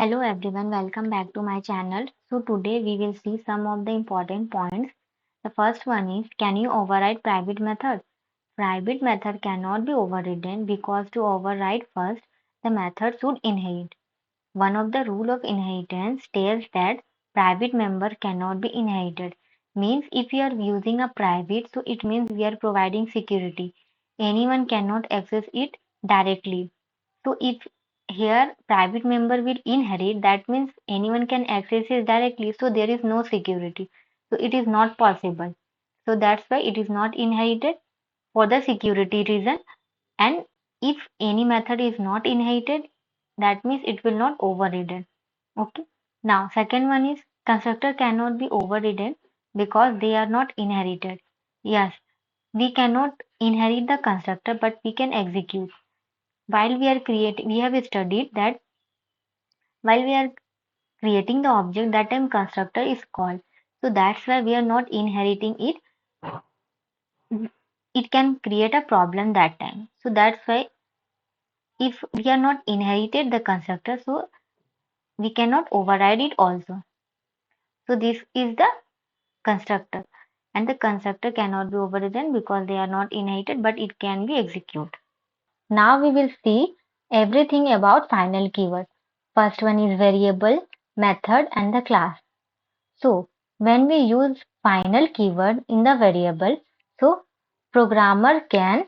Hello everyone, welcome back to my channel. So today we will see some of the important points. The first one is, can you override private method? Private method cannot be overridden because to override first, the method should inherit. One of the rule of inheritance states that private member cannot be inherited. Means if we are using a private, so it means we are providing security. Anyone cannot access it directly. So if here private member will inherit, that means anyone can access it directly. So there is no security. So it is not possible. So that's why it is not inherited for the security reason. And if any method is not inherited, that means it will not overridden. Okay. Now second one is constructor cannot be overridden because they are not inherited. Yes, we cannot inherit the constructor, but we can execute. While we are creating, we have studied that while we are creating the object, that time constructor is called. So that's why we are not inheriting it. It can create a problem that time. So that's why if we are not inherited the constructor, so we cannot override it also. So this is the constructor, and the constructor cannot be overridden because they are not inherited, but it can be executed. Now we will see everything about final keyword. First one is variable, method and the class. So when we use final keyword in the variable, so programmer can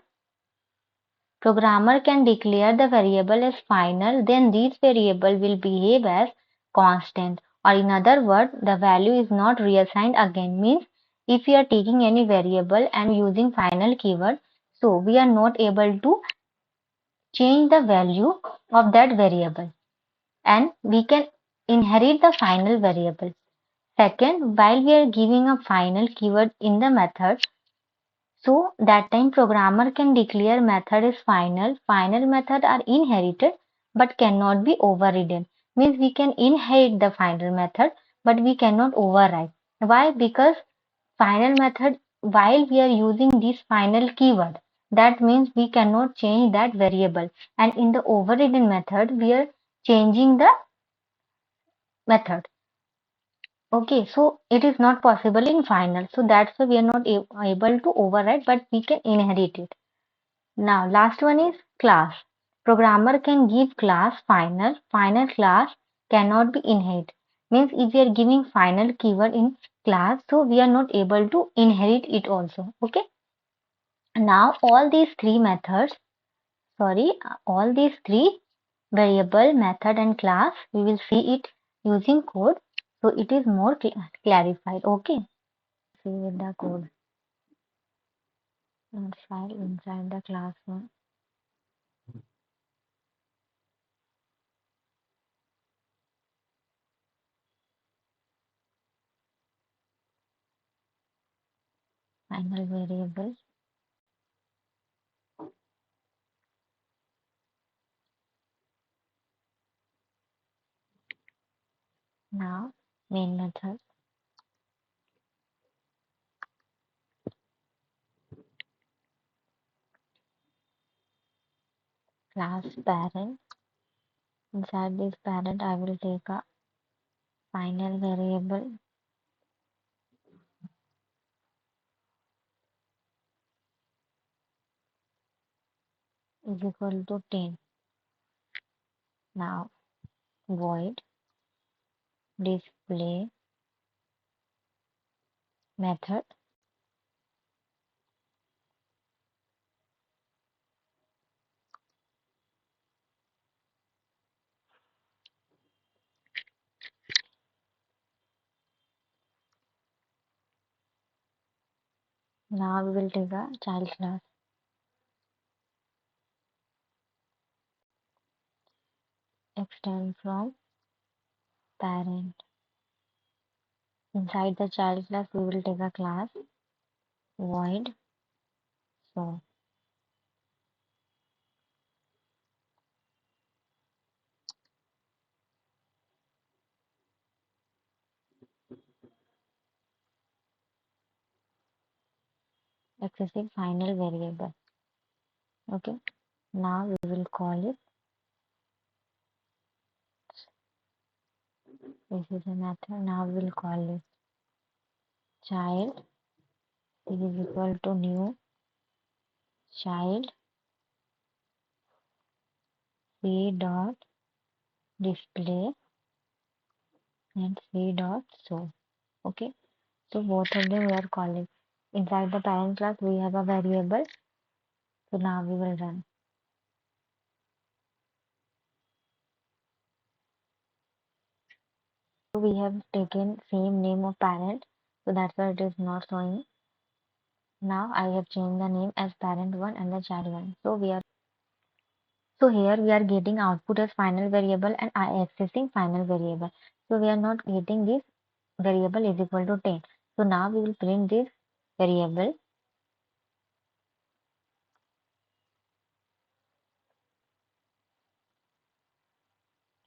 declare the variable as final, then this variable will behave as constant, or in other words, the value is not reassigned again. Means if we are taking any variable and using final keyword, so we are not able to change the value of that variable, and we can inherit the final variable. Second, while we are giving a final keyword in the method, so that time programmer can declare method is final. Final method are inherited but cannot be overridden. Means we can inherit the final method but we cannot override. Why? Because final method, while we are using this final keyword, that means we cannot change that variable, and in the overridden method we are changing the method. Okay, so it is not possible in final, so that's why we are not able to override, but we can inherit it. Now last one is class. Programmer can give class final. Final class cannot be inherit. Means if we are giving final keyword in class, so we are not able to inherit it also. Okay. Now all these three methods, all these three variable, method and class, we will see it using code. So it is more clarified. Okay. See with the code and file inside the class one. Final variable. Now main method. Class parent. Inside this parent, I will take a final variable is equal to 10. Now void display method. Now we will take a child class. Extend from parent. Inside the child class, we will take a class void so accessing final variable. Okay. Now we will call it This is a method. Now we'll call it child is equal to new child c dot display and c dot show. Okay. So both of them we are calling. Inside the parent class we have a variable. So now we will run. So we have taken same name of parent. So that's why it is not showing. Now I have changed the name as parent one and the child one. So here we are getting output as final variable and I accessing final variable. So we are not getting this variable is equal to 10. So now we will print this variable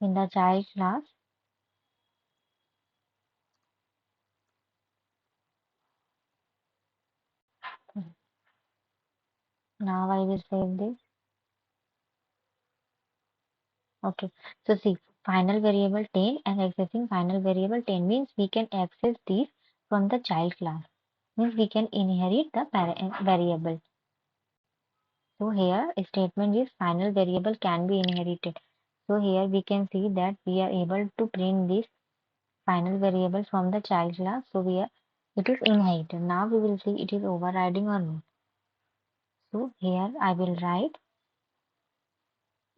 in the child class. Now I will save this. Okay. So see, final variable 10 and accessing final variable 10 means we can access these from the child class. Means we can inherit the parent variable. So here a statement is final variable can be inherited. So here we can see that we are able to print this final variable from the child class. So it is inherited. Now we will see it is overriding or not. So here I will write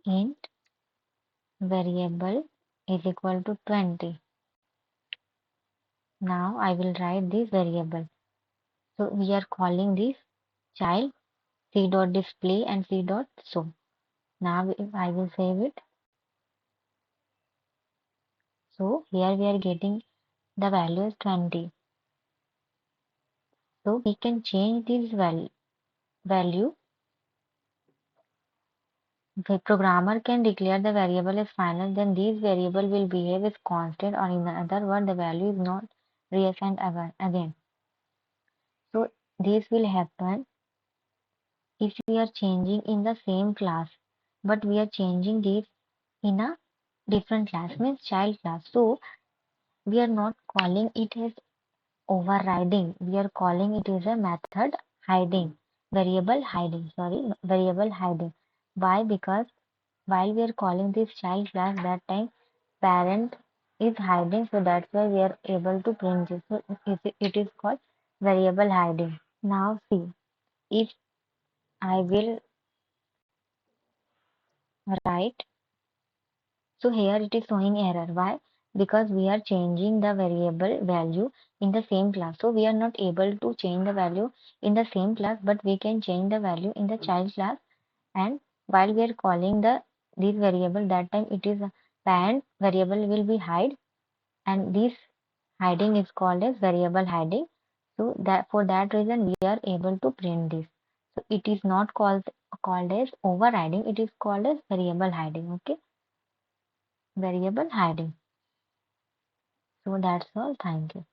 int variable is equal to 20. Now I will write this variable. So we are calling this child c dot display and c dot show. Now if I will save it. So here we are getting the value is 20. So we can change this value. The programmer can declare the variable as final, then this variable will behave as constant, or in other words, the value is not reassigned again. So this will happen if we are changing in the same class, but we are changing this in a different class, means child class. So we are not calling it as overriding. We are calling it as a method hiding, variable hiding. Sorry, variable hiding. Why? Because while we are calling this child class, that time parent is hiding, so that's why we are able to print this. So it is called variable hiding. Now see, if I will write, so here it is showing error. Why? Because we are changing the variable value in the same class. So we are not able to change the value in the same class, but we can change the value in the child class. And while we are calling this variable, that time it is a parent variable will be hide, and this hiding is called as variable hiding. So that for that reason we are able to print this. So it is not called as overriding, it is called as variable hiding. Okay, variable hiding. So that's all. Thank you.